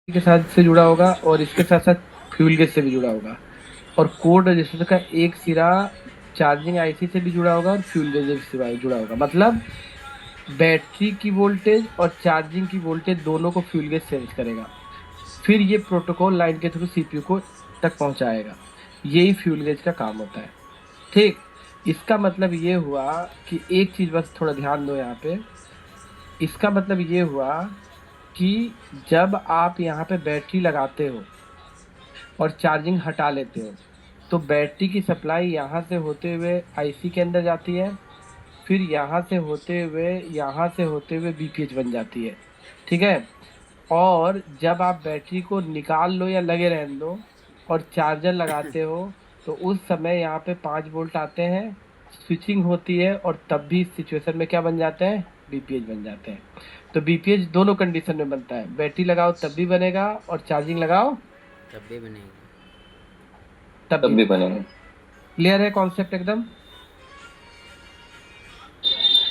के साथ से जुड़ा होगा और इसके साथ साथ फ्यूल गेज से भी जुड़ा होगा। और कोड रजिस्टर का एक सिरा चार्जिंग आईसी से भी जुड़ा होगा और फ्यूल गेज से भी जुड़ा होगा। मतलब बैटरी की वोल्टेज और चार्जिंग की वोल्टेज दोनों को फ्यूल गेज सेंस करेगा। फिर ये प्रोटोकॉल लाइन के थ्रू सीपीयू को तक पहुंचाएगा। यही फ्यूल गेज का काम होता है। ठीक। इसका मतलब ये हुआ कि एक चीज बस थोड़ा ध्यान दो यहाँ पे। इसका मतलब ये हुआ कि जब आप यहाँ पे बैटरी लगाते हो और चार्जिंग हटा लेते हो तो बैटरी की सप्लाई यहाँ से होते हुए आईसी के अंदर जाती है। फिर यहाँ से होते हुए बीपीएच बन जाती है। ठीक है। और जब आप बैटरी को निकाल लो या लगे रहने दो और चार्जर लगाते हो तो उस समय यहाँ पे 5 वोल्ट आते हैं। स्विचिंग होती है और तब भी इस सिचुएशन में क्या बन जाते हैं, बीपीएच बन जाते हैं। तो बीपीएच दोनों कंडीशन में बनता है, बैटरी लगाओ तब भी बनेगा और चार्जिंग लगाओ तब भी बनेगा। तब तब भी भी बनेगा। बनेगा। क्लियर है कॉन्सेप्ट एकदम।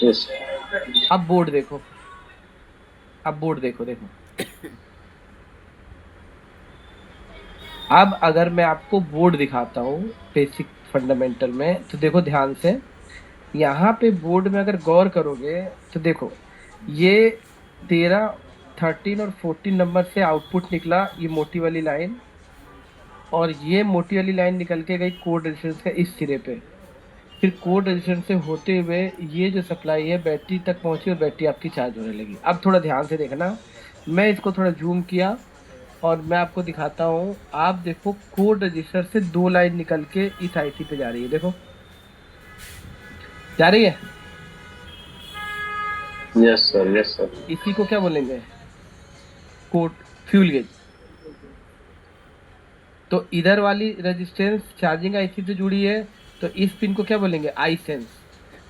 यस। अब बोर्ड देखो। अब बोर्ड देखो देखो। अब अगर मैं आपको बोर्ड दिखाता हूँ बेसिक फंडामेंटल में तो देखो ध्यान से। यहाँ पे बोर्ड में अगर गौर करोगे तो देखो ये 13, 13 और 14 नंबर से आउटपुट निकला, ये मोटी वाली लाइन। और ये मोटी वाली लाइन निकल के गई कोड रेजिस्टेंस के इस सिरे पे। फिर कोड रेजिस्टेंस से होते हुए ये जो सप्लाई है बैटरी तक पहुंची और बैटरी आपकी चार्ज होने लगी। अब थोड़ा ध्यान से देखना। मैं इसको थोड़ा जूम किया और मैं आपको दिखाता हूँ। आप देखो कोड रजिस्टर से 2 लाइन निकल के इस आईसी पे जा रही है। देखो जा रही है। Yes sir, yes sir. इसी को क्या बोलेंगे, कोड फ्यूल गेज। तो इधर वाली रेजिस्टेंस चार्जिंग आईसी से जुड़ी है तो इस पिन को क्या बोलेंगे, आई सेंस।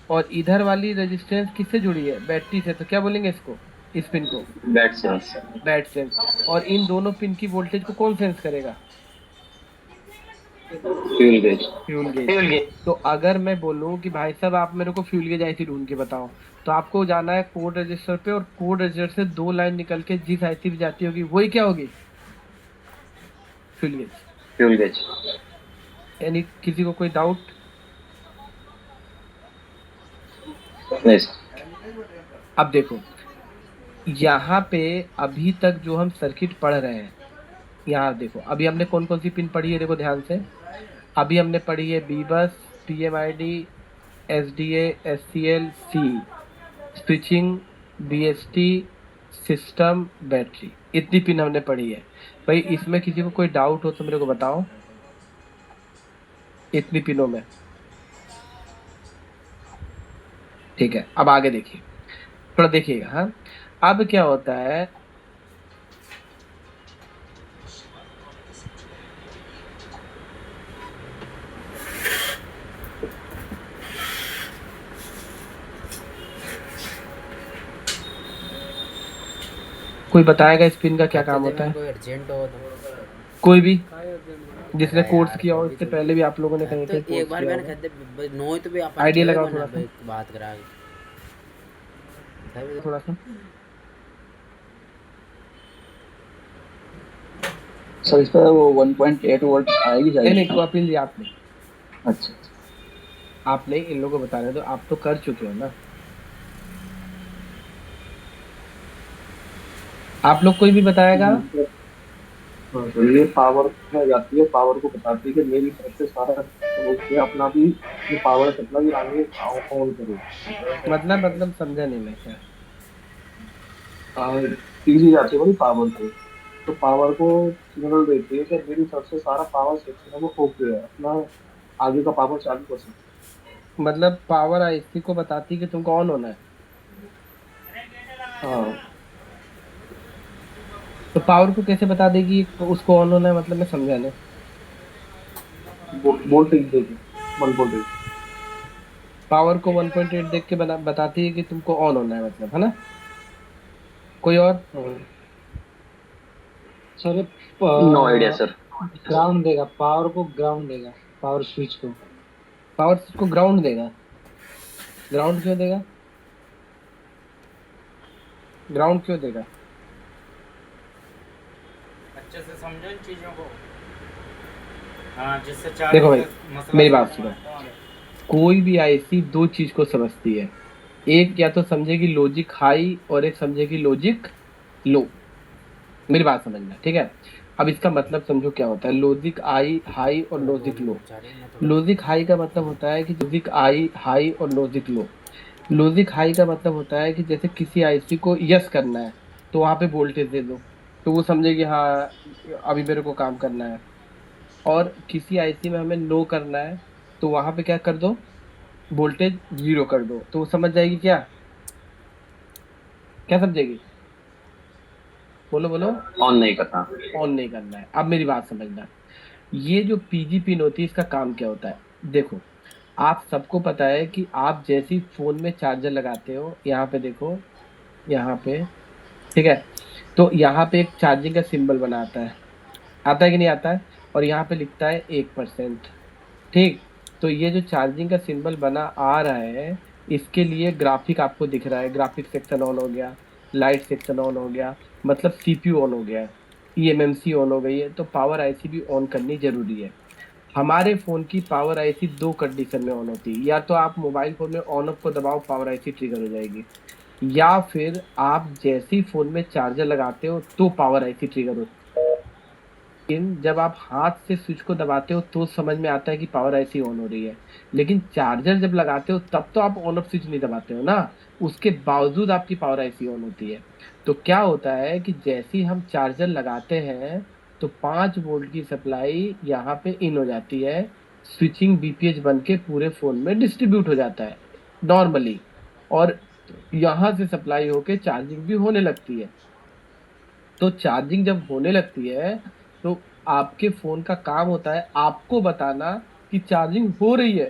और इधर वाली रेजिस्टेंस किससे जुड़ी है, बैटरी से, तो क्या बोलेंगे इसको, इस पिन को बैट सेंस। Bat sense. और इन दोनों पिन की वोल्टेज को कौन सेंस करेगा, fuel gauge. Fuel gauge. Fuel gauge. तो अगर मैं बोलूं कि भाई साहब आप मेरे को फ्यूल गेज आईसी ढूंढ के बताओ, तो आपको जाना है कोड रजिस्टर पे और कोड रजिस्टर से 2 लाइन निकल के जिस आईसी पे जाती होगी वही क्या होगी, फ्यूल गेज। Fuel gauge. यानी किसी को कोई डाउट। नहीं सर। अब देखो यहाँ पे अभी तक जो हम सर्किट पढ़ रहे हैं, यहाँ देखो अभी हमने कौन कौन सी पिन पढ़ी है, देखो ध्यान से। अभी हमने पढ़ी है बी बस, पीएमआईडी, एसडीए, एससीएल, सी, स्विचिंग, बीएसटी, सिस्टम, बैटरी। इतनी पिन हमने पढ़ी है। भाई इसमें किसी को कोई डाउट हो तो मेरे को बताओ, इतनी पिनों में। ठीक है, अब आगे देखिए, थोड़ा देखिएगा। हाँ, अब क्या होता है, कोई बताएगा इस पिन का क्या काम हफ्ते होता में है, कोई अर्जेंट हो तो कोई भी जिसने अरे कोर्स यार किया हो, कभी इससे तो पहले भी आप लोगों ने कहीं तो कहीं एक कोर्स बार किया मैंने होगा। कहते नो तो भी अपन आइडिया खेले लगाओ बना थोड़ा सा, बात करा थोड़ा सा। सर इस पर वो 1.8 वोल्ट आएगी नहीं नहीं, जाएगी। को अपील आप नहीं, अच्छा। आप नहीं, इन लोगों को बता रहे हो, तो आप तो कर चुके हो ना। आप लोग कोई भी बताएगा। हाँ, तो ये पावर में जाती है, पावर को बताती है कि मेरी तरफ से सारा ओके, अपना भी जो पावर सप्लाई आगे ऑन करो। मतलब समझा नहीं मैं क्या। टीजी जाती है बड़ी पावर को, तो पावर को सिग्नल देती है कि मेरी तरफ से सारा पावर सेक्शन है वो ओके है, अपना आगे का पावर चालू कर सकते मतलब पावर आईसी को बताती है कि तुमको ऑन होना है। हैं। हाँ, तो पावर को कैसे बता देगी उसको ऑन होना है, मतलब मैं समझा नहीं। वोल्टेज देगी 1 वोल्टेज। पावर को 1.8 देख के बताती है कि तुमको ऑन होना है, मतलब है ना। कोई और। Sir no idea sir. Ground देगा, पावर को ग्राउंड देगा, पावर स्विच को। पावर को ग्राउंड देगा। ग्राउंड क्यों देगा, ग्राउंड क्यों देगा। अच्छे से समझो इन चीजों को। हाँ, जिससे चार देखो भाई, मसला मेरी बात सॉल्व सुनो। होगा। कोई भी आईसी दो चीज को समझती है, एक या तो समझेगी लॉजिक हाई और एक समझेगी लॉजिक लो। मेरी बात समझना, ठीक है। अब इसका मतलब समझो क्या होता है लॉजिक आई हाई और थोड़ा लॉजिक वॉल्यूम लो। ऊंचा रहे, मैं थोड़ा लॉजिक हाई का मतलब होता है कि लॉजिक आई हाई और लॉजिक लो। लॉजिक हाई का मतलब होता है कि जैसे किसी आईसी को यस करना है तो वहां पे वोल्टेज दे दो, तो वो समझेगी हाँ अभी मेरे को काम करना है। और किसी आईसी में हमें नो करना है तो वहां पे क्या कर दो, वोल्टेज जीरो कर दो, तो वो समझ जाएगी क्या, क्या समझेगी, बोलो बोलो। ऑन नहीं करना। ऑन नहीं करना है। अब मेरी बात समझना, ये जो पीजी पिन होती है इसका काम क्या होता है। देखो, आप सबको पता है कि आप जैसी फोन में चार्जर लगाते हो, यहाँ पे देखो, यहाँ पे, ठीक है, तो यहाँ पे एक चार्जिंग का सिंबल बना आता है कि नहीं आता है, और यहाँ पे लिखता है 1%। ठीक, तो ये जो चार्जिंग का सिंबल बना आ रहा है, इसके लिए ग्राफिक आपको दिख रहा है, ग्राफिक सेक्शन ऑन हो गया, लाइट सेक्शन ऑन हो गया, मतलब सीपीयू ऑन हो गया है, ईएमएमसी ऑन हो गई है, तो पावर आईसी भी ऑन करनी जरूरी है। हमारे फोन की पावर आईसी दो कंडीशन में ऑन होती है, या तो आप मोबाइल फोन में ऑन ऑफ को दबाओ पावर आईसी ट्रिगर हो जाएगी, या फिर आप जैसे ही फोन में चार्जर लगाते हो तो पावर आईसी ट्रिगर होती है। लेकिन जब आप हाथ से स्विच को दबाते हो तो समझ में आता है कि पावर आईसी ऑन हो रही है, लेकिन चार्जर जब लगाते हो तब तो आप ऑन ऑफ स्विच नहीं दबाते हो ना, उसके बावजूद आपकी पावर आईसी ऑन होती है। तो क्या होता है कि जैसे ही हम चार्जर लगाते हैं तो 5 वोल्ट की सप्लाई यहाँ पे इन हो जाती है, स्विचिंग बीपीएच बन के पूरे फोन में डिस्ट्रीब्यूट हो जाता है नॉर्मली, और यहाँ से सप्लाई होके चार्जिंग भी होने लगती है। तो चार्जिंग जब होने लगती है तो आपके फोन का काम होता है आपको बताना कि चार्जिंग हो रही है,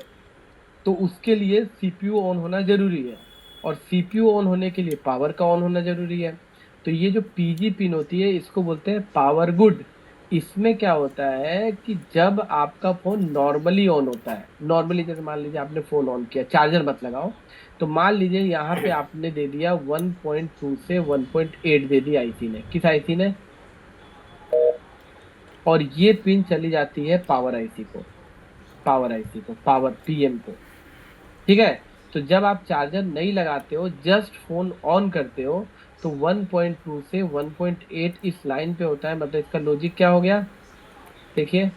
तो उसके लिए सीपीयू ऑन होना जरूरी है, और सीपीयू ऑन होने के लिए पावर का ऑन होना जरूरी है। तो ये जो पीजी पिन होती है इसको बोलते हैं पावर गुड। इसमें क्या होता है कि जब आपका फोन नॉर्मली ऑन होता है, नॉर्मली जैसे मान लीजिए आपने फोन ऑन किया, चार्जर मत लगाओ, तो मान लीजिए यहाँ पे आपने दे दिया 1.2 से 1.8 दे दी आईसी ने, किस आईसी ने, और ये पिन चली जाती है पावर आईसी को, पावर आईसी को, पावर पीएम को, ठीक है। तो जब आप चार्जर नहीं लगाते हो, जस्ट फोन ऑन करते हो, तो 1.2 से 1.8 इस लाइन पे होता है, मतलब इसका लॉजिक क्या हो गया, देखिए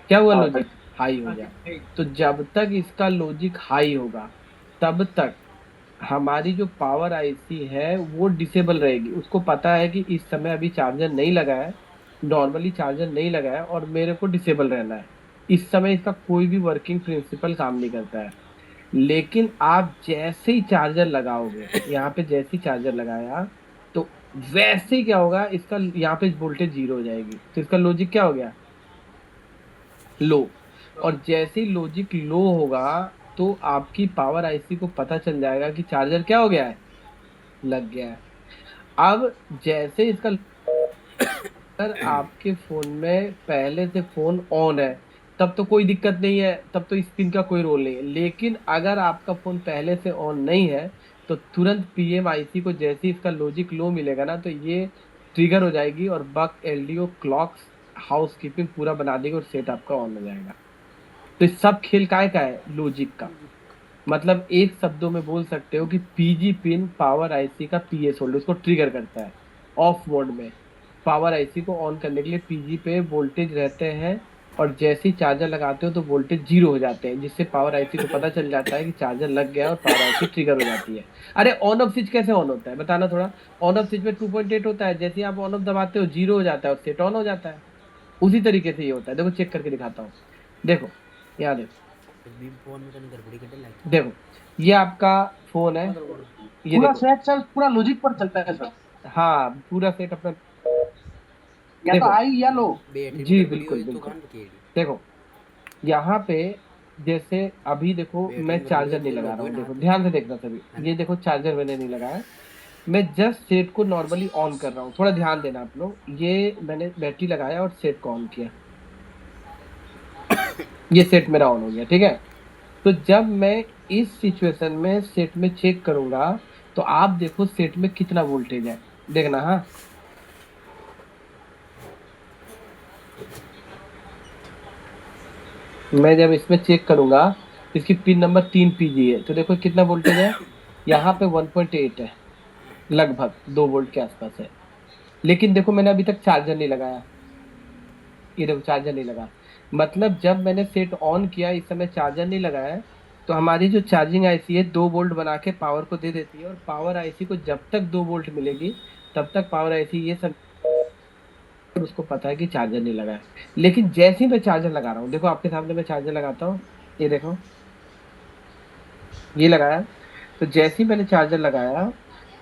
क्या हुआ, हाँ लॉजिक हाई हो गया। तो जब तक इसका लॉजिक हाई होगा तब तक हमारी जो पावर आईसी है वो डिसेबल रहेगी, उसको पता है कि इस समय अभी चार्जर नहीं लगा है, नॉर्मली चार्जर नहीं लगा है और मेरे को डिसेबल रहना है, इस समय इसका कोई भी वर्किंग प्रिंसिपल काम नहीं करता है। लेकिन आप जैसे ही चार्जर लगाओगे, यहाँ पे जैसे ही चार्जर लगाया तो वैसे ही क्या होगा, इसका यहाँ पे वोल्टेज जीरो हो जाएगी, तो इसका लॉजिक क्या हो गया, लो। और जैसे ही लॉजिक लो होगा तो आपकी पावर आईसी को पता चल जाएगा कि चार्जर क्या हो गया है, लग गया है। अब जैसे इसका, अगर आपके फोन में पहले से फोन ऑन है तब तो कोई दिक्कत नहीं है, तब तो इस पिन का कोई रोल नहीं है। लेकिन अगर आपका फोन पहले से ऑन नहीं है तो तुरंत पीएम आईसी को जैसे ही इसका लॉजिक लो मिलेगा ना, तो ये ट्रिगर हो जाएगी और बक एलडीओ क्लॉक हाउस कीपिंग पूरा बना देगी और सेट आपका ऑन हो जाएगा। तो इस सब खेल काय का है, लॉजिक का। मतलब एक शब्दों में बोल सकते हो कि पीजी पिन पावर आईसी का पीएस होल्डर उसको ट्रिगर करता है। ऑफ मोड में पावर आईसी को ऑन करने के लिए पीजी पे वोल्टेज रहते हैं, और जैसे ही चार्जर लगाते हो तो वोल्टेज जीरो हो जाते हैं, जिससे पावर आईसी को पता चल जाता है कि चार्जर लग गया और पावर आईसी ट्रिगर हो जाती है। अरे ऑन ऑफ स्विच कैसे ऑन होता है बताना थोड़ा। ऑन ऑफ स्विच में 2.8 होता है, जैसे ही आप ऑन ऑफ दबाते हो जीरो हो जाता है और सेट ऑन हो जाता है। उसी तरीके से ये होता है, देखो चेक करके दिखाता हूँ। देखो, यहाँ देखो, फिर भी फोन में कहीं गड़बड़ी कर लाइक। देखो ये आपका फोन है, ये पूरा देखो, सेट सर पूरा लॉजिक पर चलता है सर, हाँ पूरा सेट अपना, या तो देखो, हाई या लो। बैटरी में जी गड़बड़ी बिल्कुल हुई तो बिल्कुल। कौन बकेगी? देखो यहाँ पे, जैसे अभी देखो बैटरी मैं में गड़बड़ी चार्जर हुई नहीं तो लगा लोग रहा हुए हूँ, ना देखो हाथ में। ध्यान से देखना सभी, है ना? ये देखो चार्जर मैंने नहीं लगाया, मैं जस्ट सेट को नॉर्मली ऑन कर रहा हूँ, थोड़ा ध्यान देना आप लोग, ये मैंने बैटरी लगाया और सेट को ऑन किया, ये सेट मेरा ऑन हो गया, ठीक है। तो जब मैं इस सिचुएशन में सेट में चेक करूंगा तो आप देखो सेट में कितना वोल्टेज है, देखना हाँ, मैं जब इसमें चेक करूंगा, इसकी पिन नंबर 3 PG है, तो देखो कितना वोल्टेज है, यहाँ पे 1.8 है, लगभग 2 वोल्ट के आसपास है। लेकिन देखो मैंने अभी तक चार्जर नहीं लगाया, ये देखो चार्जर नहीं लगा, मतलब जब मैंने सेट ऑन किया इस समय चार्जर नहीं लगाया है, तो हमारी जो चार्जिंग आईसी है 2 वोल्ट बना के पावर को दे देती है, और पावर आईसी को जब तक 2 वोल्ट मिलेगी तब तक पावर आईसी ये सब उसको पता है कि चार्जर नहीं लगा है। लेकिन जैसे ही मैं चार्जर लगा रहा हूँ, देखो आपके सामने मैं चार्जर लगाता हूँ, ये देखो ये लगाया, तो जैसे ही मैंने चार्जर लगाया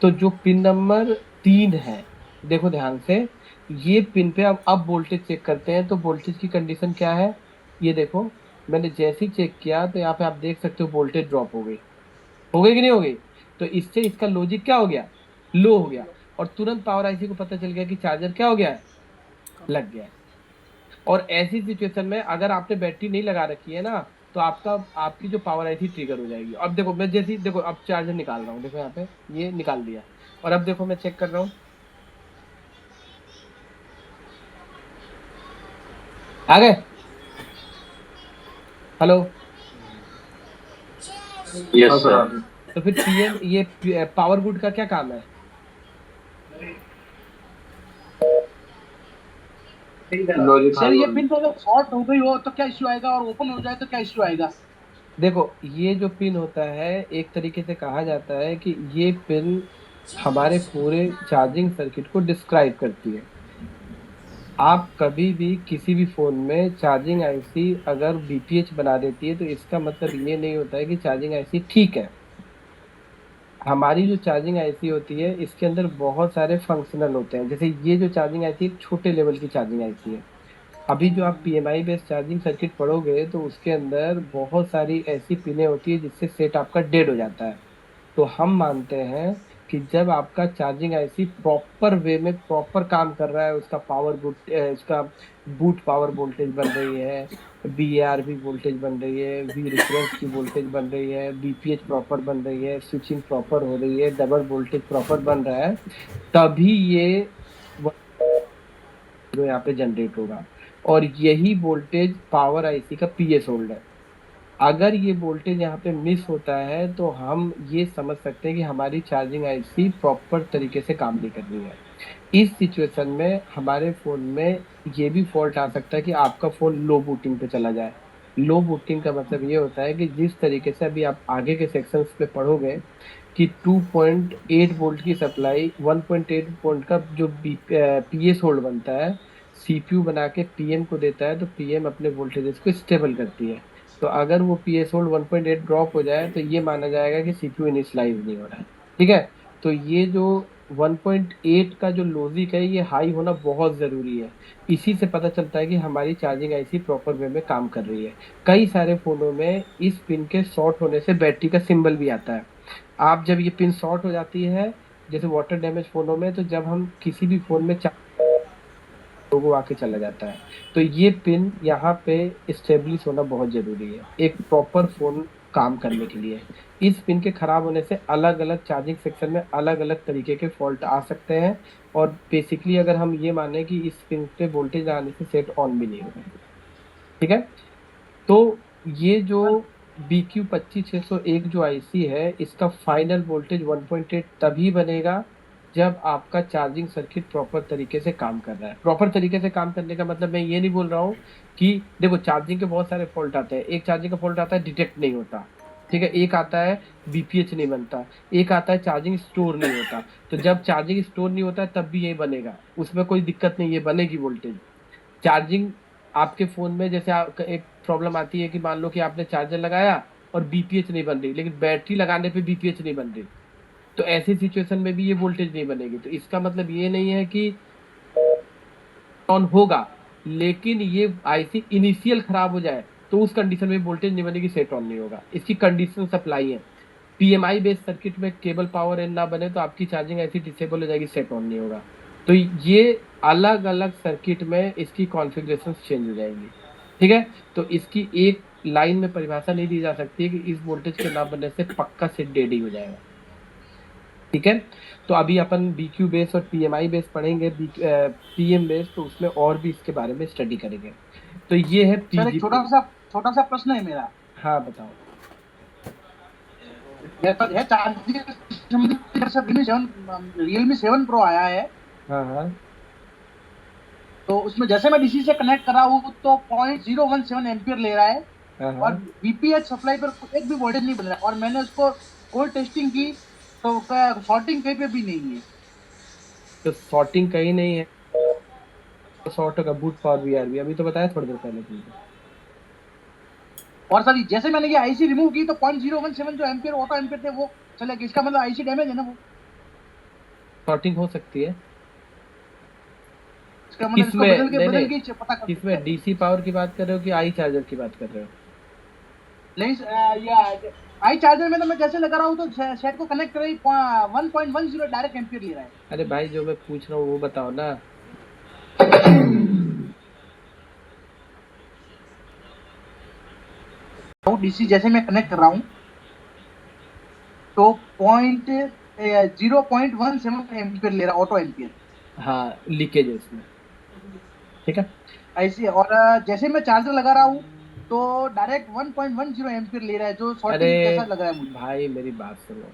तो जो पिन नंबर 3 है, देखो ध्यान से, ये पिन पे अब वोल्टेज चेक करते हैं, तो वोल्टेज की कंडीशन क्या है, ये देखो मैंने जैसे ही चेक किया तो यहाँ पे आप देख सकते हो वोल्टेज ड्रॉप हो गई कि नहीं हो गई। तो इससे इसका लॉजिक क्या हो गया, लो हो गया, और तुरंत पावर आईसी को पता चल गया कि चार्जर क्या हो गया है, लग गया है। और ऐसी सिचुएशन में अगर आपने बैटरी नहीं लगा रखी है ना, तो आपकी जो पावर आई थी ट्रिगर हो जाएगी। अब देखो मैं जैसे ही देखो अब चार्जर निकाल रहा हूँ, देखो यहाँ पे ये निकाल दिया, और अब देखो मैं चेक कर रहा हूँ, आ गए, हेलो। यस हाँ सर। सर। तो फिर पीएम ये पावर गुड का क्या काम है, लॉजिक सर ये पिन तो अगर शॉर्ट हो गई हो तो क्या इश्यू आएगा, और ओपन हो जाए तो क्या इश्यू आएगा? देखो ये जो पिन होता है एक तरीके से कहा जाता है कि ये पिन हमारे पूरे चार्जिंग सर्किट को डिस्क्राइब करती है। आप कभी भी किसी भी फोन में चार्जिंग आईसी अगर बीपीएच बना देती है तो इसका मतलब ये नहीं होता है कि चार्जिंग आईसी ठीक है। हमारी जो चार्जिंग आईसी होती है इसके अंदर बहुत सारे फंक्शनल होते हैं, जैसे ये जो चार्जिंग आईसी एक छोटे लेवल की चार्जिंग आईसी है। अभी जो आप पीएमआई बेस्ड चार्जिंग सर्किट पढ़ोगे तो उसके अंदर बहुत सारी ऐसी पिनें होती है जिससे सेट आपका डेड हो जाता है। तो हम मानते हैं कि जब आपका चार्जिंग आईसी प्रॉपर वे में प्रॉपर काम कर रहा है, उसका पावर बूट उसका बूट पावर वोल्टेज बन रही है, बीआरबी वोल्टेज बन रही है, वी रिफरेंस की वोल्टेज बन रही है, बीपीएच प्रॉपर बन रही है, स्विचिंग प्रॉपर हो रही है, डबल वोल्टेज प्रॉपर बन रहा है, तभी ये जो यहाँ पे जनरेट होगा। और यही वोल्टेज पावर आईसी का पीएस होल्ड है। अगर ये वोल्टेज यहाँ पे मिस होता है तो हम ये समझ सकते हैं कि हमारी चार्जिंग आईसी प्रॉपर तरीके से काम नहीं कर रही है। इस सिचुएशन में हमारे फोन में ये भी फॉल्ट आ सकता है कि आपका फोन लो बूटिंग पे चला जाए। लो बूटिंग का मतलब ये होता है कि जिस तरीके से अभी आप आगे के सेक्शंस पे पढ़ोगे कि 2.8 वोल्ट की सप्लाई 1.8 वोल्ट का जो पीएस होल्ड बनता है, सीपीयू बना के पीएम को देता है, तो पीएम अपने वोल्टेजेस को स्टेबल करती है। तो अगर वो पीएस होल्ड 1.8 ड्रॉप हो जाए तो ये माना जाएगा कि सीपीयू इनिशियलाइज नहीं हो रहा है, ठीक है। तो ये जो 1.8 का जो लॉजिक है ये हाई होना बहुत ज़रूरी है। इसी से पता चलता है कि हमारी चार्जिंग आईसी प्रॉपर वे में काम कर रही है। कई सारे फ़ोनों में इस पिन के शॉर्ट होने से बैटरी का सिंबल भी आता है। आप जब ये पिन शॉर्ट हो जाती है, जैसे वाटर डैमेज फ़ोनों में, तो जब हम किसी भी फ़ोन में लोगो आके चला जाता है। तो ये पिन यहाँ पे स्टेब्लिश होना बहुत ज़रूरी है एक प्रॉपर फ़ोन काम करने के लिए। इस पिन के खराब होने से अलग अलग चार्जिंग सेक्शन में अलग अलग तरीके के फॉल्ट आ सकते हैं, और बेसिकली अगर हम ये माने कि इस पिन पे वोल्टेज आने से सेट ऑन भी नहीं होगा, ठीक है। तो ये जो BQ25601 जो आईसी है इसका फाइनल वोल्टेज 1.8 तभी बनेगा जब आपका चार्जिंग सर्किट प्रॉपर तरीके से काम कर रहा है। प्रॉपर तरीके से काम करने का मतलब मैं ये नहीं बोल रहा हूँ कि देखो चार्जिंग के बहुत सारे फॉल्ट आते हैं। एक चार्जिंग का फॉल्ट आता है डिटेक्ट नहीं होता, ठीक है। एक आता है बीपीएच नहीं बनता, एक आता है चार्जिंग स्टोर नहीं होता। तो जब चार्जिंग स्टोर नहीं होता है तब भी यही बनेगा, उसमें कोई दिक्कत नहीं, ये बनेगी वोल्टेज। चार्जिंग आपके फ़ोन में जैसे एक प्रॉब्लम आती है कि मान लो कि आपने चार्जर लगाया और बीपीएच नहीं बन रही, लेकिन बैटरी लगाने पे बीपीएच नहीं बन रही, तो ऐसी सिचुएशन में भी ये वोल्टेज नहीं बनेगी। तो इसका मतलब ये नहीं है कि ऑन होगा, लेकिन ये आईसी इनिशियल खराब हो जाए तो उस कंडीशन में वोल्टेज नहीं बनेगी, सेट ऑन नहीं होगा। इसकी कंडीशन सप्लाई है। पीएमआई बेस्ड सर्किट में केबल पावर एन ना बने तो आपकी चार्जिंग ऐसी डिसेबल हो जाएगी, सेट ऑन नहीं होगा। तो ये अलग अलग सर्किट में इसकी कॉन्फ़िगरेशन चेंज हो जाएंगी, ठीक है। तो इसकी एक लाइन में परिभाषा नहीं दी जा सकती कि इस वोल्टेज के ना बनने से पक्का सेट डेड ही हो जाएगा, ठीक है। तो अभी अपन बीक्यू बेस और पीएमआई बेस पढ़ेंगे, पीएम बेस, तो उसमें और भी इसके बारे में स्टडी करेंगे। तो ये है सर पीजी। एक छोटा सा छोटा सा प्रश्न है मेरा। हाँ बताओ। मेरे पास है चार्जिंग रियलमी 7 प्रो आया है। हाँ हाँ तो उसमें जैसे मैं डीसी से कनेक्ट करा हूँ तो 0.017 एम्पियर ले रहा है। हाँ और हाँ। वीपीएच सप्लाई पर एक भी वोल्टेज नहीं बन रहा है। और मैंने उसको कोई टेस्टिंग की तो शॉर्टिंग कहीं पे भी नहीं है। तो सॉर्टिंग कहीं नहीं है, तो सॉर्ट होगा बूट पावर वीआरबी, अभी तो बताया थोड़ी देर पहले तुमको। और सर जैसे मैंने ये आईसी रिमूव की तो 0.017 जो एम्पियर ऑटो एम्पियर थे वो चले गए। इसका मतलब आईसी डैमेज है ना वो। सॉर्टिंग हो सकती है। इसका मतलब इसको किसमें, नहीं बदल नहीं, के पता कर सकते किसमें हैं। डीसी पावर की बात कर रहे हो कि आई चार्जर की बात कर रहे हो? नहीं ये आई चार्जर में तो मैं जैसे लगा रहा हूँ तो सेट को कनेक्ट कर रही 1.10 डायरेक्ट एम्पियर ले रहा है। अरे भाई जो मैं पूछ रहा हूँ वो बताओ ना। तो डीसी जैसे मैं कनेक्ट कर रहा हूँ तो 0.17 एम्पियर ले रहा ऑटो एम्पियर। हाँ लीकेज है इसमें, ठीक है। ऐसे और जैसे मैं चार्जर लगा रहा हूँ तो डायरेक्ट 1.10 एम्पियर ले रहा है जो अरे शॉर्टिंग जैसा लग रहा है मुझे। भाई मेरी बात सुनो,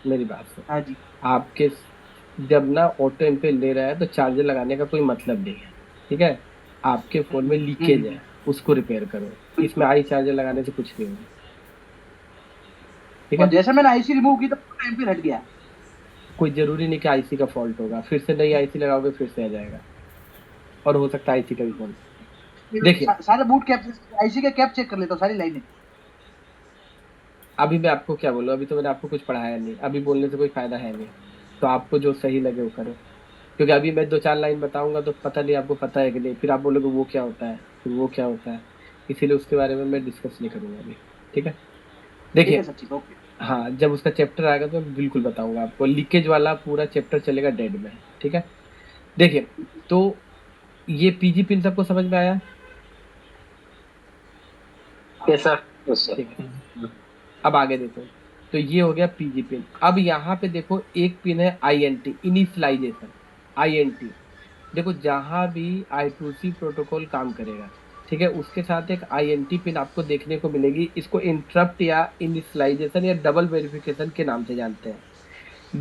मेरी बात सुनो। हाँ जी। आपके जब ना ऑटो एम्पेयर ले रहा है तो चार्जर लगाने का कोई मतलब नहीं है, ठीक है। आपके फोन में लीकेज हम्म। है, उसको रिपेयर करो। इसमें आई चार्जर लगाने से कुछ नहीं होगा, ठीक और है। जैसे मैंने आईसी रिमूव की तो पूरा एम्पियर हट गया। कोई जरूरी नहीं कि आईसी का फॉल्ट होगा, फिर से नई आईसी लगाओगे फिर से आ जाएगा, और हो सकता है आईसी का भी फॉल्ट। देखिए सारे बूट कैप आईसी के कैप चेक कर लेता हूँ सारी लाइनें। अभी मैं आपको क्या बोलूँ, अभी तो मैंने आपको कुछ पढ़ाया नहीं, अभी बोलने से कोई फायदा है नहीं। तो आपको जो सही लगे वो करो, क्योंकि अभी मैं दो चार लाइन बताऊंगा तो पता नहीं आपको पता है कि नहीं, फिर आप बोलोगे वो क्या होता है, फिर वो क्या होता है। इसीलिए उसके बारे में मैं डिस्कस नहीं करूंगा अभी, ठीक है। ठीक है देखिए, सर ठीक ओके। हाँ जब उसका चैप्टर आएगा तो मैं बिल्कुल बताऊंगा आपको, लीकेज वाला पूरा चैप्टर चलेगा डेड में, ठीक है। देखिए, तो ये पीजी पिन सबको समझ में आया? Yes sir, yes sir. ठीक है, अब आगे देखो। तो ये हो गया पीजी पिन। अब यहाँ पे देखो एक पिन है आईएनटी, इनिशियलाइजेशन। आईएनटी, देखो जहां भी I2C प्रोटोकॉल काम करेगा, ठीक है, उसके साथ एक आईएनटी पिन आपको देखने को मिलेगी। इसको इंटरप्ट या इनिशियलाइजेशन या डबल वेरिफिकेशन के नाम से जानते हैं।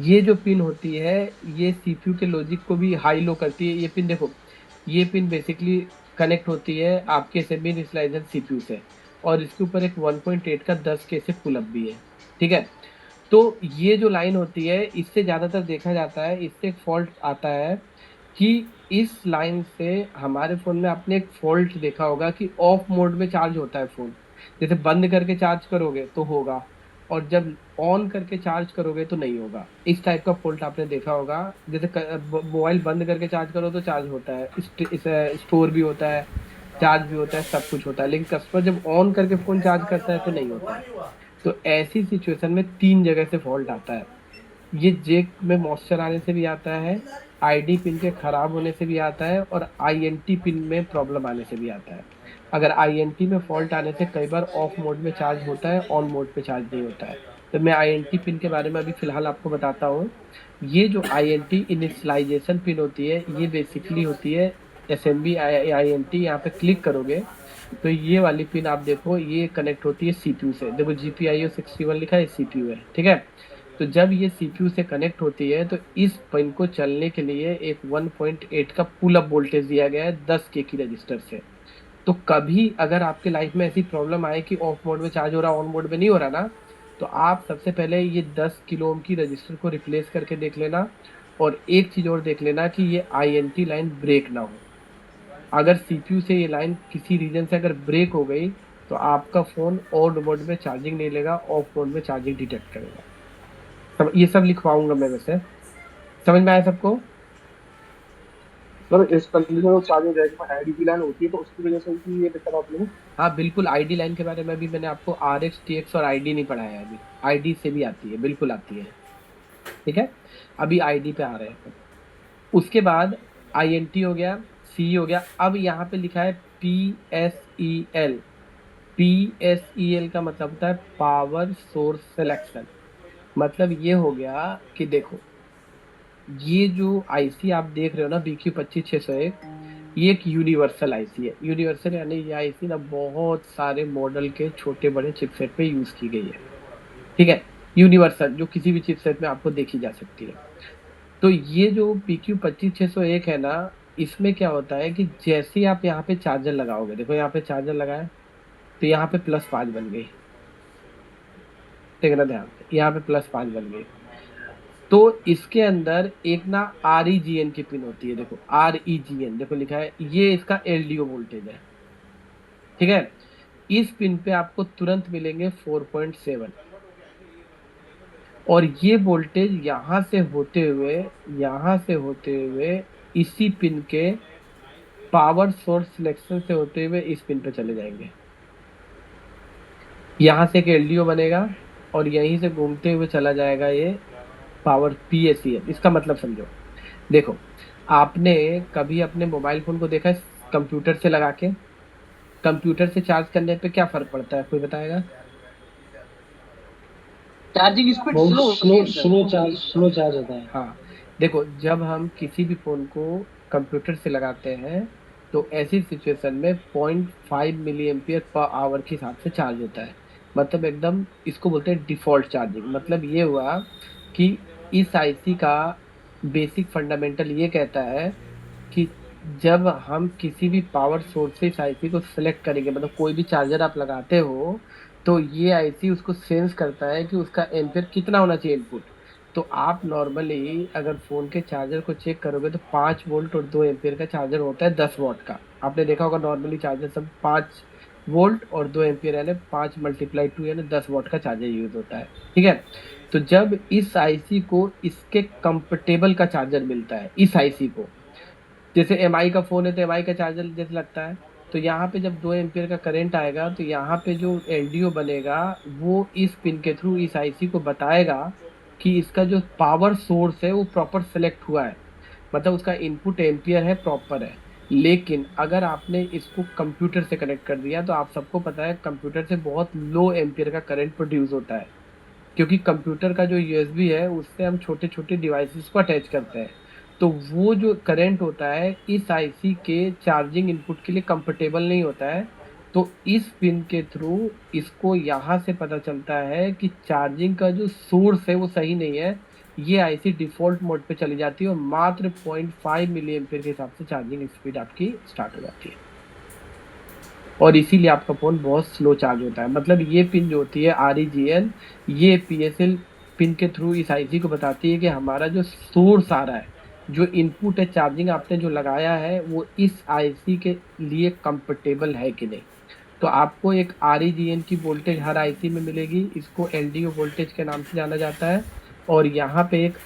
ये जो पिन होती है ये सीपीयू के लॉजिक को भी हाई लो करती है। ये पिन देखो, ये पिन बेसिकली कनेक्ट होती है आपके सेमी इनिशियलाइजेशन सीपीयू से, और इसके ऊपर एक 1.8 का 10K से पुल अप भी है, ठीक है। तो ये जो लाइन होती है इससे ज्यादातर देखा जाता है, इससे एक फॉल्ट आता है कि इस लाइन से हमारे फोन में आपने एक फॉल्ट देखा होगा कि ऑफ मोड में चार्ज होता है फोन। जैसे बंद करके चार्ज करोगे तो होगा, और जब ऑन करके चार्ज करोगे तो नहीं होगा। इस टाइप का फॉल्ट आपने देखा होगा। जैसे मोबाइल बंद करके चार्ज करो तो चार्ज होता है, स्टोर भी होता है, चार्ज भी होता है, सब कुछ होता है, लेकिन कस्टमर जब ऑन करके फोन चार्ज करता है तो नहीं होता है। तो ऐसी सिचुएशन में तीन जगह से फॉल्ट आता है। ये जेक में मॉइस्चर आने से भी आता है, आईडी पिन के खराब होने से भी आता है, और आईएनटी पिन में प्रॉब्लम आने से भी आता है। अगर आईएनटी में फॉल्ट आने से कई बार ऑफ मोड में चार्ज होता है, ऑन मोड पे चार्ज नहीं होता है। तो मैं आईएनटी पिन के बारे में अभी फिलहाल आपको बताता हूँ। ये जो आईएनटी इनिशियलाइजेशन पिन होती है ये बेसिकली होती है एसएमबी आईएनटी। यहाँ पे क्लिक करोगे तो ये वाली पिन आप देखो, ये कनेक्ट होती है सीपीयू से। देखो GPIO 61 लिखा है, सीपीयू है, ठीक है। तो जब ये सीपीयू से कनेक्ट होती है तो इस पिन को चलने के लिए एक 1.8 का पुल अप वोल्टेज दिया गया है 10K की रजिस्टर से। तो कभी अगर आपके लाइफ में ऐसी प्रॉब्लम आए कि ऑफ मोड में चार्ज हो रहा, ऑन मोड में नहीं हो रहा ना, तो आप सबसे पहले ये 10 किलो ओम की रजिस्टर को रिप्लेस करके देख लेना। और एक चीज और देख लेना कि ये आईएनटी लाइन ब्रेक ना हो। अगर सीपीयू से ये लाइन किसी रीजन से अगर ब्रेक हो गई तो आपका फोन ऑन मोड में चार्जिंग नहीं लेगा, ऑफ मोड में चार्जिंग डिटेक्ट करेगा। ये सब लिखवाऊंगा मैं वैसे। समझ में आया सबको? सर इस कंडीशन में चार्जिंग रैक में आईडी की लाइन होती है तो उसकी वजह से भी ये दिक्कत आप लोग। हाँ बिल्कुल, आईडी लाइन के बारे में भी मैंने आपको RX TX और आईडी नहीं पढ़ाया है अभी। आईडी से भी आती है, बिल्कुल आती है, ठीक है। अभी आईडी पे आ रहे हैं। उसके बाद INT हो गया, C हो गया। अब यहाँ पे लिखा है PSEL। PSEL का मतलब होता है पावर सोर्स सिलेक्शन। मतलब ये हो गया कि देखो, ये जो आईसी आप देख रहे हो ना BQ 25601, ये एक यूनिवर्सल आईसी है। यूनिवर्सल यानी ये आईसी ना बहुत सारे मॉडल के छोटे बड़े चिपसेट पे यूज की गई है, ठीक है। यूनिवर्सल जो किसी भी चिपसेट में आपको देखी जा सकती है। तो ये जो PQ25601 है ना, इसमें क्या होता है कि जैसे ही आप यहाँ पे चार्जर लगाओगे, देखो यहाँ पे चार्जर लगाया तो यहाँ पे +5 बन गई, देखना ध्यान से, यहाँ पे +5 बन गई। तो इसके अंदर एक ना REGN की पिन होती है, देखो REGN देखो लिखा है, ये इसका LDO वोल्टेज है, ठीक है। इस पिन पे आपको तुरंत मिलेंगे 4.7, और ये वोल्टेज यहाँ से होते हुए इसी पिन के पावर सोर्स सिलेक्शन से होते हुए इस पिन पे चले जाएंगे। यहाँ से एक LDO बनेगा और यहीं से घूमते हुए चला जाएगा ये पावर PACL। इसका मतलब समझो, देखो आपने कभी अपने मोबाइल फोन को देखा है कंप्यूटर से लगा के? कंप्यूटर से चार्ज करने पे क्या फर्क पड़ता है, कोई बताएगा? चार्जिंग स्पीड बहुत स्लो स्लो चार्ज होता है। हाँ, देखो जब हम किसी भी फोन को कंप्यूटर से लगाते हैं तो ऐसी सिचुएशन में 0.5 मिली एम्पियर पर आवर के हिसाब से चार्ज होता है, मतलब एकदम इसको बोलते हैं डिफॉल्ट चार्जिंग। मतलब ये हुआ कि इस आईसी का बेसिक फंडामेंटल ये कहता है कि जब हम किसी भी पावर सोर्स से इस आईसी को सिलेक्ट करेंगे, मतलब कोई भी चार्जर आप लगाते हो, तो ये आईसी उसको सेंस करता है कि उसका एम्पियर कितना होना चाहिए इनपुट। तो आप नॉर्मली अगर फ़ोन के चार्जर को चेक करोगे तो 5 वोल्ट और 2 एम्पियर का चार्जर होता है 10 वॉट का। आपने देखा होगा नॉर्मली चार्जर सब 5 वोल्ट और 2 एम्पियर यानी 5 × 2 यानी 10 वॉट का चार्जर यूज़ होता है, ठीक है। तो जब इस आईसी को इसके कंपेटेबल का चार्जर मिलता है, इस आईसी को, जैसे MI का फ़ोन है तो MI का चार्जर जैसे लगता है, तो यहाँ पे जब 2 एम्पियर का करंट आएगा तो यहाँ पे जो LDO बनेगा वो इस पिन के थ्रू इस आईसी को बताएगा कि इसका जो पावर सोर्स है वो प्रॉपर सेलेक्ट हुआ है, मतलब उसका इनपुट एम्पियर है, प्रॉपर है। लेकिन अगर आपने इसको कंप्यूटर से कनेक्ट कर दिया तो आप सबको पता है कंप्यूटर से बहुत लो एम्पियर का करंट प्रोड्यूस होता है, क्योंकि कंप्यूटर का जो USB है उससे हम छोटे छोटे डिवाइसेस को अटैच करते हैं। तो वो जो करंट होता है इस आईसी के चार्जिंग इनपुट के लिए कंफर्टेबल नहीं होता है। तो इस पिन के थ्रू इसको यहाँ से पता चलता है कि चार्जिंग का जो सोर्स है वो सही नहीं है। ये आईसी डिफ़ॉल्ट मोड पे चली जाती है और मात्र 0.5 मिली एम्पियर के हिसाब से चार्जिंग स्पीड आपकी स्टार्ट हो जाती है, और इसीलिए आपका फ़ोन बहुत स्लो चार्ज होता है। मतलब ये पिन जो होती है REGN, ये PSL पिन के थ्रू इस आईसी को बताती है कि हमारा जो सोर्स आ रहा है, जो इनपुट है चार्जिंग आपने जो लगाया है, वो इस आईसी के लिए कंफर्टेबल है कि नहीं। तो आपको एक REGN की वोल्टेज हर आईसी में मिलेगी, इसको LDO वोल्टेज के नाम से जाना जाता है। और यहाँ पे एक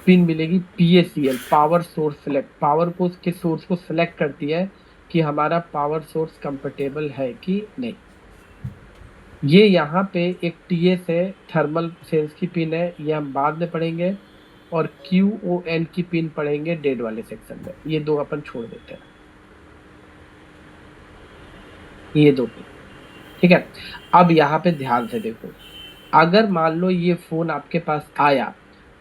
पिन मिलेगी PACL, power source select, power को उसके सोर्स को सेलेक्ट करती है कि हमारा पावर सोर्स कंफर्टेबल है कि नहीं। ये यहाँ पे एक TS है, थर्मल सेंस की पिन है, ये हम बाद में पढ़ेंगे। और QON की पिन पढ़ेंगे डेड वाले सेक्शन में, ये दो अपन छोड़ देते हैं, ये दो पिन, ठीक है। अब यहाँ पे ध्यान से देखो, अगर मान लो ये फ़ोन आपके पास आया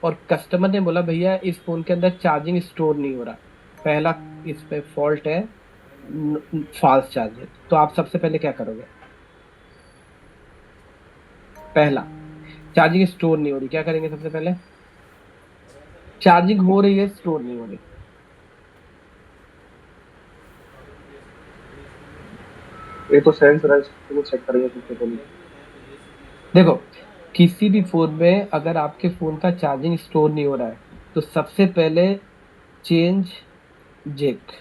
और कस्टमर ने बोला भैया इस फ़ोन के अंदर चार्जिंग स्टोर नहीं हो रहा, पहला इस पे फॉल्ट है, फास्ट चार्जर। तो आप सबसे पहले क्या करोगे? पहला, चार्जिंग स्टोर नहीं हो रही, क्या करेंगे सबसे पहले? चार्जिंग हो रही है, स्टोर नहीं हो रही, ये तो सेंस रहा है, इसको चेक करेंगे सबसे पहले। देखो किसी भी फ़ोन में अगर आपके फ़ोन का चार्जिंग स्टोर नहीं हो रहा है तो सबसे पहले चेंज जैक।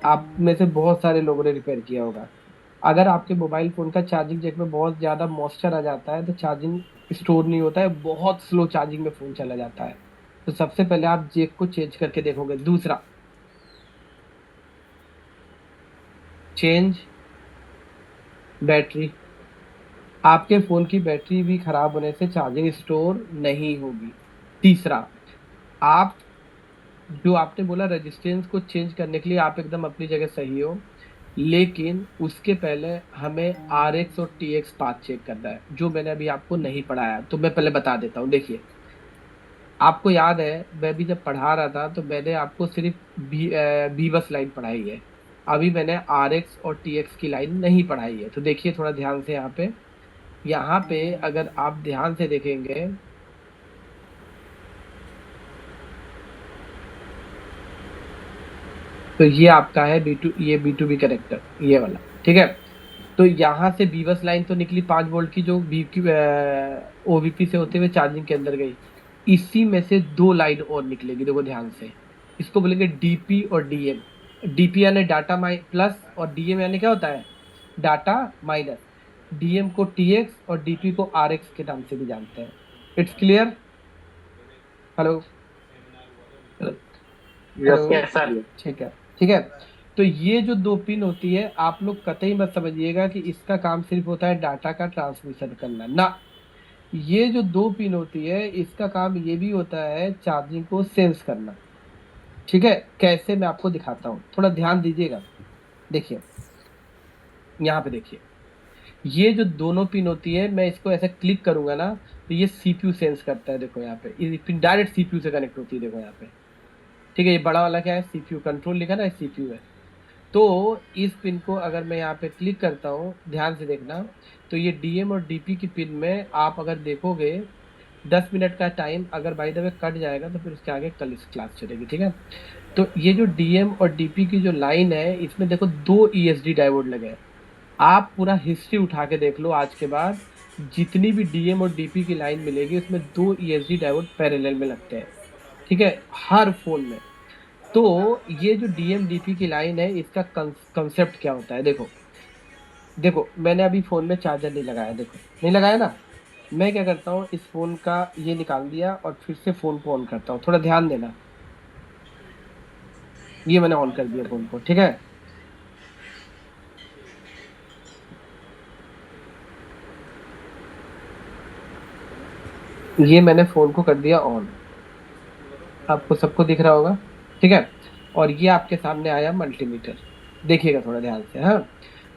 आप में से बहुत सारे लोगों ने रिपेयर किया होगा। अगर आपके मोबाइल फ़ोन का चार्जिंग जैक में बहुत ज़्यादा मॉइस्चर आ जाता है तो चार्जिंग स्टोर नहीं होता है, बहुत स्लो चार्जिंग में फ़ोन चला जाता है। तो सबसे पहले आप जैक को चेंज करके देखोगे। दूसरा, चेंज बैटरी। आपके फ़ोन की बैटरी भी ख़राब होने से चार्जिंग स्टोर नहीं होगी। तीसरा, आप जो आपने बोला रेजिस्टेंस को चेंज करने के लिए आप एकदम अपनी जगह सही हो, लेकिन उसके पहले हमें RX और TX पाथ चेक करना है, जो मैंने अभी आपको नहीं पढ़ाया, तो मैं पहले बता देता हूँ। देखिए, आपको याद है मैं भी जब पढ़ा रहा था तो मैंने आपको सिर्फ बी बस लाइन पढ़ाई है, अभी मैंने आर एक्स और टी एक्स की लाइन नहीं पढ़ाई है। तो देखिए थोड़ा ध्यान से यहाँ पे अगर आप ध्यान से देखेंगे तो ये आपका है ये B2B कनेक्टर, ये वाला, ठीक है। तो यहाँ से बीबस लाइन तो निकली 5 वोल्ट की, जो बी ओवीपी से होते हुए चार्जिंग के अंदर गई। इसी में से 2 लाइन और निकलेगी, देखो ध्यान से। इसको बोलेंगे डीपी और डीएम। डीपी यानी डाटा प्लस और डीएम यानी क्या होता है, डाटा माइनस। डीएम को टीएक्स और डीपी को आरएक्स के नाम से भी जानते हैं। It's clear? Hello yes sir. ठीक है, ठीक है। तो ये जो 2 पिन होती है, आप लोग कतई मत समझिएगा कि इसका काम सिर्फ होता है डाटा का ट्रांसमिशन करना ना। ये जो 2 पिन होती है इसका काम ये भी होता है चार्जिंग को सेंस करना, ठीक है। कैसे, मैं आपको दिखाता हूँ, थोड़ा ध्यान दीजिएगा। देखिए यहाँ पे देखिए, ये जो दोनों पिन होती है, मैं इसको ऐसे क्लिक करूंगा ना तो ये सीपीयू सेंस करता है। देखो यहाँ पे ये पिन डायरेक्ट सीपीयू से कनेक्ट होती है, देखो यहाँ पे, ठीक है। ये बड़ा वाला क्या है, सीपीयू कंट्रोल लिखा ना, सीपीयू है। तो इस पिन को अगर मैं यहाँ पे क्लिक करता हूँ, ध्यान से देखना, तो ये डीएम और डीपी की पिन में आप अगर देखोगे 10 मिनट का टाइम अगर बाय द वे कट जाएगा तो फिर उसके आगे कल इस क्लास चलेगी, ठीक है। तो ये जो डीएम और डीपी की जो लाइन है, इसमें देखो 2 ईएसडी डायोड लगे हैं। आप पूरा हिस्ट्री उठा के देख लो आज के बाद, जितनी भी डीएम और डीपी की लाइन मिलेगी उसमें 2 ईएसडी डायोड पैरेलल में लगते हैं, ठीक है, हर फोन में। तो ये जो डीएम-डीपी की लाइन है, इसका कंसेप्ट क्या होता है, देखो देखो मैंने अभी फ़ोन में चार्जर नहीं लगाया, देखो नहीं लगाया ना। मैं क्या करता हूँ, इस फ़ोन का ये निकाल दिया और फिर से फ़ोन को ऑन करता हूँ, थोड़ा ध्यान देना। ये मैंने ऑन कर दिया फ़ोन को, ठीक है। ये मैंने फ़ोन को कर दिया ऑन, आपको सबको दिख रहा होगा, ठीक है। और ये आपके सामने आया मल्टीमीटर, देखिएगा थोड़ा ध्यान से, हाँ।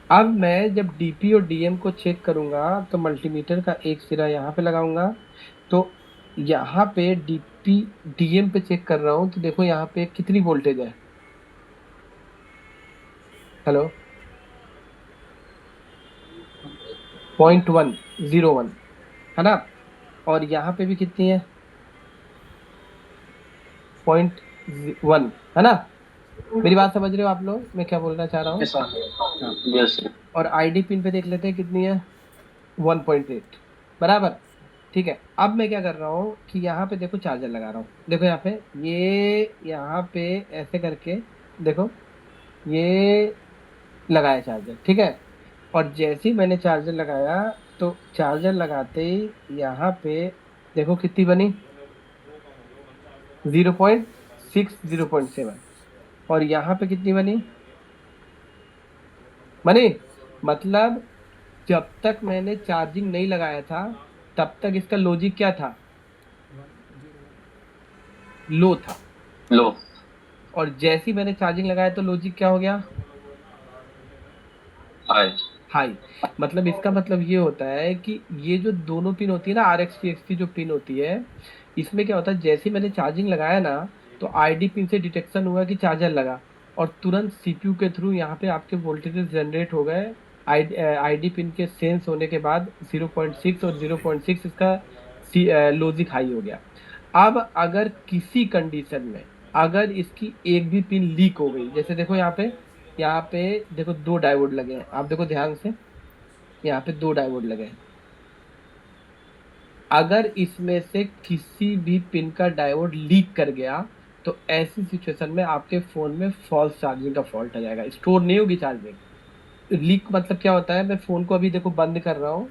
अब मैं जब डीपी और डीएम को चेक करूंगा तो मल्टीमीटर का एक सिरा यहाँ पे लगाऊंगा, तो यहाँ पे डीपी डीएम पे चेक कर रहा हूँ तो देखो यहाँ पे कितनी वोल्टेज है, हेलो, 0.101 है ना। और यहाँ पे भी कितनी है, 0.1 है ना। मेरी बात समझ रहे हो आप लोग, मैं क्या बोलना चाह रहा हूँ? यस। और आईडी पिन पे देख लेते हैं कितनी है, 1.8 बराबर, ठीक है। अब मैं क्या कर रहा हूँ कि यहाँ पे देखो चार्जर लगा रहा हूँ, देखो यहाँ पे, ये यहाँ पे ऐसे करके देखो, ये लगाया चार्जर, ठीक है। और जैसे ही मैंने चार्जर लगाया तो चार्जर लगाते ही यहाँ पे देखो कितनी बनी, 0.6 0.7। और यहाँ पे कितनी बनी, मतलब जब तक मैंने चार्जिंग नहीं लगाया था तब तक इसका लॉजिक क्या था, लो था। लो। और जैसे ही मैंने चार्जिंग लगाया तो लॉजिक क्या हो गया, हाय। हाई। मतलब इसका मतलब ये होता है कि ये जो दोनों पिन होती है ना, आर एक्स टी एक्स की जो पिन होती है, इसमें क्या होता है, जैसे ही मैंने चार्जिंग लगाया ना तो आईडी पिन से डिटेक्शन हुआ कि चार्जर लगा, और तुरंत सीपीयू के थ्रू यहाँ पे आपके वोल्टेजेस जनरेट हो गए। आईडी पिन के सेंस होने के बाद 0.6 और 0.6 इसका लॉजिक हाई हो गया। अब अगर किसी कंडीशन में अगर इसकी एक भी पिन लीक हो गई, जैसे देखो यहाँ पे देखो 2 डायोड लगे हैं, आप देखो ध्यान से, यहाँ पे 2 डायोड लगे हैं। अगर इसमें से किसी भी पिन का डायोड लीक कर गया तो ऐसी सिचुएशन में आपके फोन में फॉल्स चार्जिंग का फॉल्ट आ जाएगा, स्टोर नहीं होगी चार्जिंग। लीक मतलब क्या होता है, मैं फोन को अभी देखो बंद कर रहा हूँ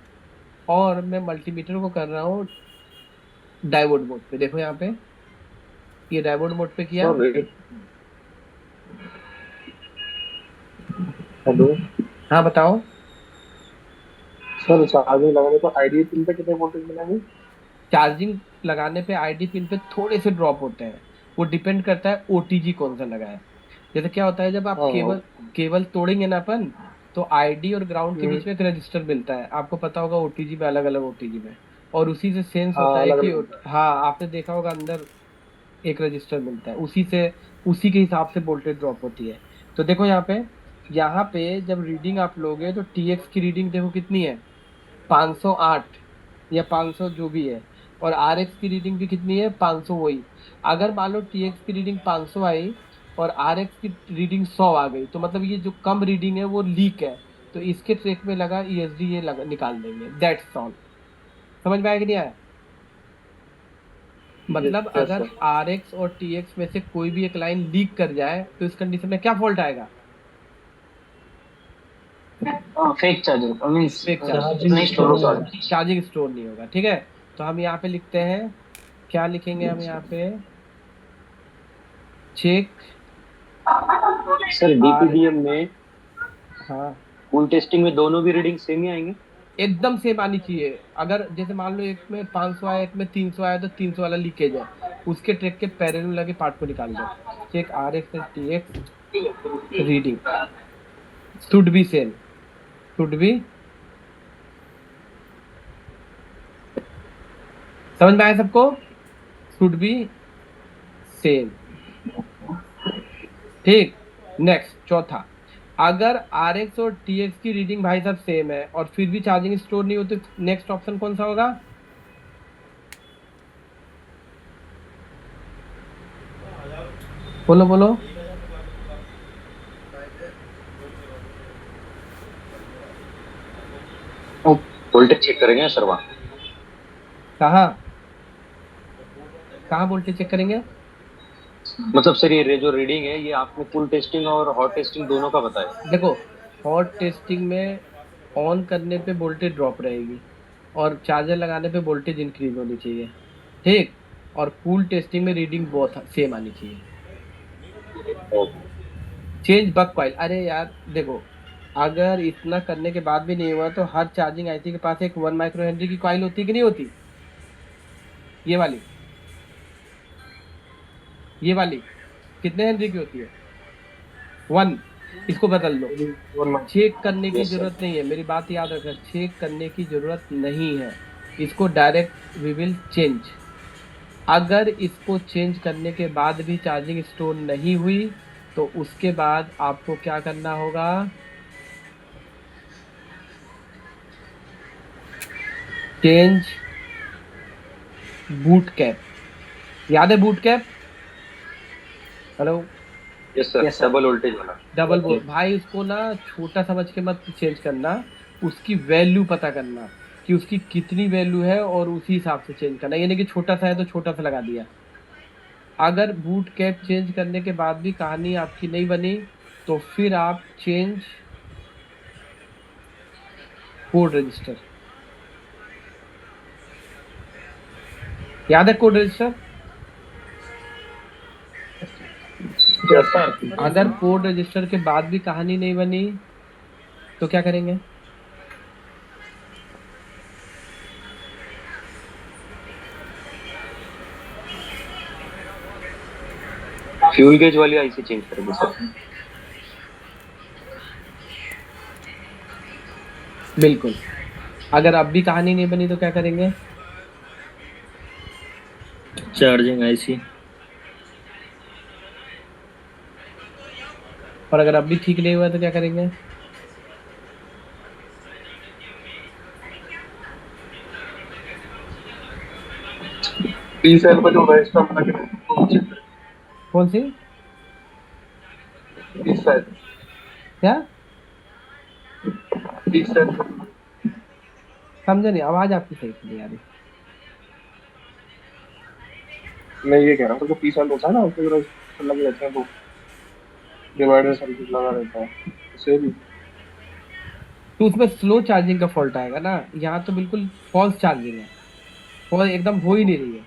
और मैं मल्टीमीटर को कर रहा हूँ डायोड मोड पे, देखो यहाँ पे ये डायोड मोड पे किया। हेलो हाँ बताओ। सर, चार्जिंग लगाने पर आईडी पिन पे कितने वोल्टेज मिलेंगे? चार्जिंग लगाने पे आईडी पिन पे थोड़े से ड्रॉप होते हैं, वो डिपेंड करता है ओटीजी कौन सा लगा है। जैसे क्या होता है, जब आप केबल तोड़ेंगे ना अपन, तो आईडी और ग्राउंड के बीच में एक रजिस्टर मिलता है, आपको पता होगा ओटीजी में, अलग अलग ओटीजी में। और उसी से सेंस होता हाँ, है अलग कि अलग। हाँ आपने देखा होगा अंदर एक रजिस्टर मिलता है, उसी के हिसाब से वोल्टेज ड्रॉप होती है। तो देखो यहाँ पे जब रीडिंग आप लोगे तो टीएक्स की रीडिंग देखो कितनी है, 508 या 500 जो भी है, और आरएक्स की रीडिंग भी कितनी है, 500 वही। अगर मान लो टीएक्स की रीडिंग 500 आई और आरएक्स की रीडिंग 100 आ गई, तो मतलब ये जो कम रीडिंग है वो लीक है, तो इसके ट्रैक में लगा ईएसडी ये लगा निकाल देंगे, दैट्स ऑल। समझ में आया कि नहीं आया? मतलब यस अगर सर। आरएक्स और टीएक्स में से कोई भी एक लाइन लीक कर जाए तो इस कंडीशन में क्या फॉल्ट आएगा? Fake charger means fake charging, charging नहीं स्टोर स्टोर होगा। होगा। चार्जिंग स्टोर नहीं होगा। ठीक है, तो हम यहाँ पे लिखते हैं, क्या लिखेंगे हम यहाँ पे, चेक सर आर, डीपीडीएम में हाँ फुल टेस्टिंग में दोनों भी रीडिंग सेम ही आएंगे। एकदम सेम आनी चाहिए। अगर जैसे मान लो एक में 500 आया, एक में 300 आया, तो 300 वाला लीकेज है, उसके ट्रैक के पैरेलल लगे पार्ट को निकाल दो। Check R X and T X reading should be same, should be, समझ में आया सबको? Should be same. ठीक, नेक्स्ट चौथा, अगर आर एक्स और टी एक्स की रीडिंग भाई साहब सेम है और फिर भी चार्जिंग स्टोर नहीं होती, नेक्स्ट ऑप्शन कौन सा होगा? बोलो बोलो। वोल्टेज चेक करेंगे सर वहाँ। कहाँ कहाँ वोल्टेज चेक करेंगे? मतलब सर ये जो रीडिंग है ये आपने फुल टेस्टिंग और हॉट टेस्टिंग दोनों का बताया। देखो, हॉट टेस्टिंग में ऑन करने पे वोल्टेज ड्रॉप रहेगी और चार्जर लगाने पे वोल्टेज इंक्रीज होनी चाहिए। ठीक, और कूल टेस्टिंग में रीडिंग बहुत सेम आनी चाहिए। चेंज बक कॉइल, अरे यार देखो, अगर इतना करने के बाद भी नहीं हुआ तो हर चार्जिंग आईसी के पास एक 1 माइक्रो हेनरी की कॉइल होती है कि नहीं होती? ये वाली कितने हेनरी की होती है? 1। इसको बदल लो। चेक करने की Yes, sir. जरूरत नहीं है, मेरी बात याद रखना, चेक करने की जरूरत नहीं है, इसको डायरेक्ट वी विल चेंज। अगर इसको चेंज करने के बाद भी चार्जिंग स्टोर नहीं हुई तो उसके बाद आपको क्या करना होगा, चेंज बूट कैप। याद है boot cap? Hello, yes sir, double voltage वाला। डबल बोल भाई, उसको ना छोटा समझ के मत चेंज करना, उसकी वैल्यू पता करना कि उसकी कितनी वैल्यू है और उसी हिसाब से चेंज करना, यानी कि छोटा सा है तो छोटा सा लगा दिया। अगर बूट कैप चेंज करने के बाद भी कहानी आपकी नहीं बनी तो फिर आप चेंज कोड रजिस्टर। याद है कोड रजिस्टर? Yes sir. अगर कोड रजिस्टर के बाद भी कहानी नहीं बनी तो क्या करेंगे? फ्यूल गेज वाली आईसी चेंज करेंगे सर। बिल्कुल। अगर अब भी कहानी नहीं बनी तो क्या करेंगे? Charging IC. और अगर अब भी ठीक नहीं हुआ तो क्या करेंगे? पी सेल पर जो रजिस्टर लगे हैं, वो चेक करें। कौन सी? पी सेल, क्या? P cell. समझा नहीं, आवाज आपकी सही से नहीं आ रही। मैं ये कह रहा हूँ, तो पी सेल होता है ना, उसके जो रजिस्टर लगे रहते हैं, वो डिवाइडर सर्किट लगा रहता है, उसे भी। तो उसमें स्लो चार्जिंग का फॉल्ट आएगा ना, यहाँ तो बिल्कुल फॉल्स चार्जिंग है, और एकदम हो ही नहीं रही है।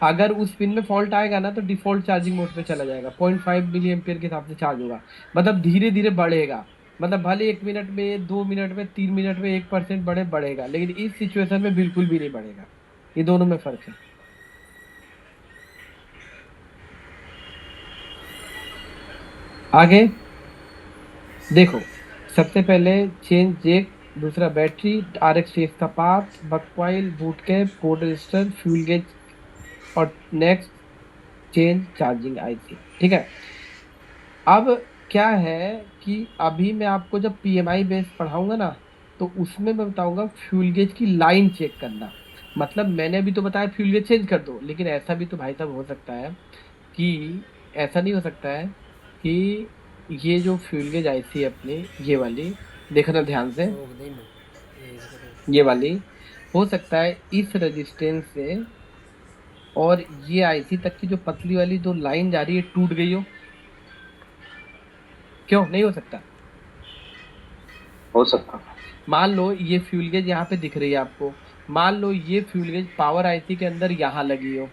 अगर उस पिन में फॉल्ट आएगा ना तो डिफॉल्ट चार्जिंग मोड पे चला जाएगा, 0.5 मिली एम्पियर के हिसाब से चार्ज होगा, मतलब धीरे धीरे बढ़ेगा, मतलब भले 1 मिनट में, 2 मिनट में, 3 मिनट में 1% बढ़ेगा, लेकिन इस सिचुएशन में बिल्कुल भी नहीं बढ़ेगा। ये दोनों में फर्क है। आगे देखो, सबसे पहले चेंज जेक दूसरा बैटरी, RX का path, buck coil, boot cap, code register, fuel gauge और नेक्स्ट चेंज चार्जिंग आईसी। ठीक है, अब क्या है कि अभी मैं आपको जब PMI बेस पढ़ाऊंगा ना, तो उसमें मैं बताऊंगा फ्यूल गेज की लाइन चेक करना। मतलब मैंने अभी तो बताया फ्यूल गेज चेंज कर दो, लेकिन ऐसा भी तो भाई साहब हो सकता है कि ऐसा नहीं हो सकता है कि ये जो फ्यूल गेज आईसी है अपनी, ये वाली देखना ध्यान से, ये वाली हो सकता है इस रेजिस्टेंस से और ये आईसी तक की जो पतली वाली जो लाइन जा रही है टूट गई हो। क्यों नहीं हो सकता? हो सकता। मान लो ये फ्यूल गेज यहाँ पे दिख रही है आपको, मान लो ये फ्यूल गेज पावर आईसी के अंदर यहाँ लगी हो,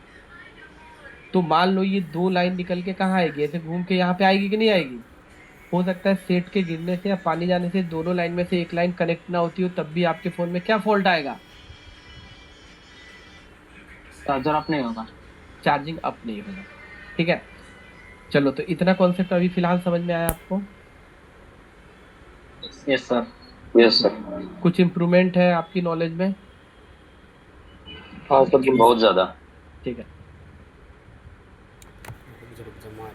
तो मान लो ये दो लाइन निकल के कहाँ आएगी, ऐसे घूम के यहाँ पे आएगी कि नहीं आएगी? हो सकता है सेट के गिरने से या पानी जाने से दोनों लाइन में से एक लाइन कनेक्ट ना होती हो, तब भी आपके फोन में क्या फॉल्ट आएगा? चार्जर अप नहीं होगा। चार्जिंग अप नहीं होगा। ठीक है, चलो तो इतना कॉन्सेप्ट अभी फिलहाल समझ में आया आपको? Yes sir. Yes sir. कुछ इम्प्रूवमेंट है आपकी नॉलेज में? हाँ सर, बहुत ज्यादा। ठीक है। रुक जा मार